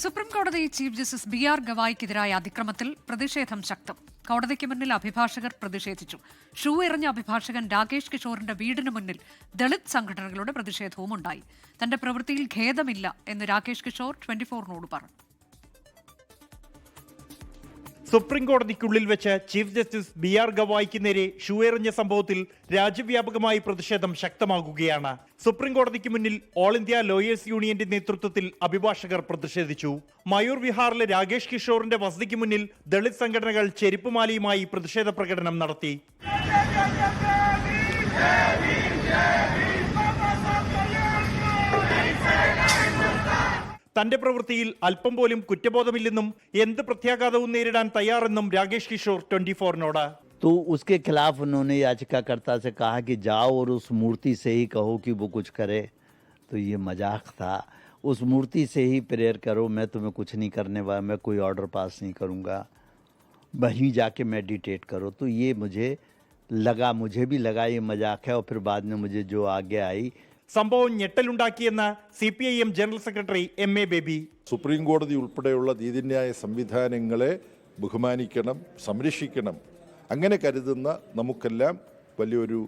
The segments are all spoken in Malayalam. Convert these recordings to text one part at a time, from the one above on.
സുപ്രീംകോടതി ചീഫ് ജസ്റ്റിസ് ബി.ആർ. ഗവായിക്കെതിരായ അതിക്രമത്തിൽ പ്രതിഷേധം ശക്തം. കോടതിക്ക് മുന്നിൽ അഭിഭാഷകർ പ്രതിഷേധിച്ചു. ഷൂ എറിഞ്ഞ അഭിഭാഷകൻ രാകേഷ് കിഷോറിന്റെ വീടിന് മുന്നിൽ ദളിത് സംഘടനകളുടെ പ്രതിഷേധവും ഉണ്ടായി. തന്റെ പ്രവൃത്തിയിൽ ഖേദമില്ല എന്ന് രാകേഷ് കിഷോർ 24-നോട് പറഞ്ഞു. സുപ്രീം കോടതിക്കുള്ളിൽ വെച്ച് ചീഫ് ജസ്റ്റിസ് ബി.ആർ. ഗവായിക്ക് നേരെ ഷൂ എറിഞ്ഞ സംഭവത്തിൽ രാജ്യവ്യാപകമായി പ്രതിഷേധം ശക്തമാകുകയാണ്. സുപ്രീം കോടതിക്ക് മുന്നിൽ ഓൾ ഇന്ത്യ ലോയേഴ്സ് യൂണിയന്റെ നേതൃത്വത്തിൽ അഭിഭാഷകർ പ്രതിഷേധിച്ചു. മയൂർ വിഹാറിലെ രാകേഷ് കിഷോറിന്റെ വസതിക്ക് മുന്നിൽ ദളിത് സംഘടനകൾ ചെരുപ്പുമാലയുമായി പ്രതിഷേധ പ്രകടനം നടത്തി. തന്റെ പ്രവൃത്തിയിൽ അല്പം പോലും കുറ്റബോധമില്ലെന്നും എന്ത് പ്രത്യാഘാതവും നേരിടാൻ തയ്യാറെന്നും രാകേഷ് കിഷോർ 24-നോട്. तो उसके खिलाफ उन्होंने याचिकाकर्ता से कहा कि जाओ और उस मूर्ति से ही कहो कि वो कुछ करे. तो ये मजाक था. उस मूर्ति से ही प्रेयर करो, मैं तुम्हें कुछ नहीं करने वाला, मैं कोई ऑर्डर पास नहीं करूँगा, वहीं जाके मेडिटेट करो. तो ये मुझे भी लगा ये मजाक है. और फिर बाद में मुझे जो आगे आई, സംഭവം ഞെട്ടലുണ്ടാക്കിയെന്ന് CPIM general secretary MA baby. Supreme കോടതി ഉൾപ്പെടെയുള്ള നീതിന്യായ സംവിധാനങ്ങളെ ബഹുമാനിക്കണം, സംരക്ഷിക്കണം, അങ്ങനെ കരുതുന്ന നമുക്കെല്ലാം വലിയൊരു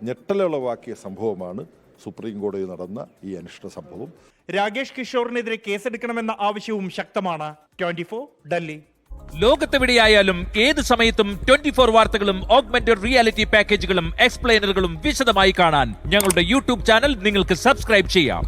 ഞെട്ടലുളവാക്കിയ സംഭവമാണ് സുപ്രീം കോടതി നടന്ന ഈ അനിഷ്ട സംഭവം. രാകേഷ് കിഷോറിനെതിരെ കേസെടുക്കണമെന്ന ആവശ്യവും ശക്തമാണ്. 24 ഡൽഹി. ലോകത്തെവിടെയായാലും ഏത് സമയത്തും 24 വാർത്തകളും ഓഗ്മെന്റഡ് റിയാലിറ്റി പാക്കേജുകളും എക്സ്പ്ലെയിനറുകളും വിശദമായി കാണാൻ ഞങ്ങളുടെ യൂട്യൂബ് ചാനൽ നിങ്ങൾക്ക് സബ്സ്ക്രൈബ് ചെയ്യാം.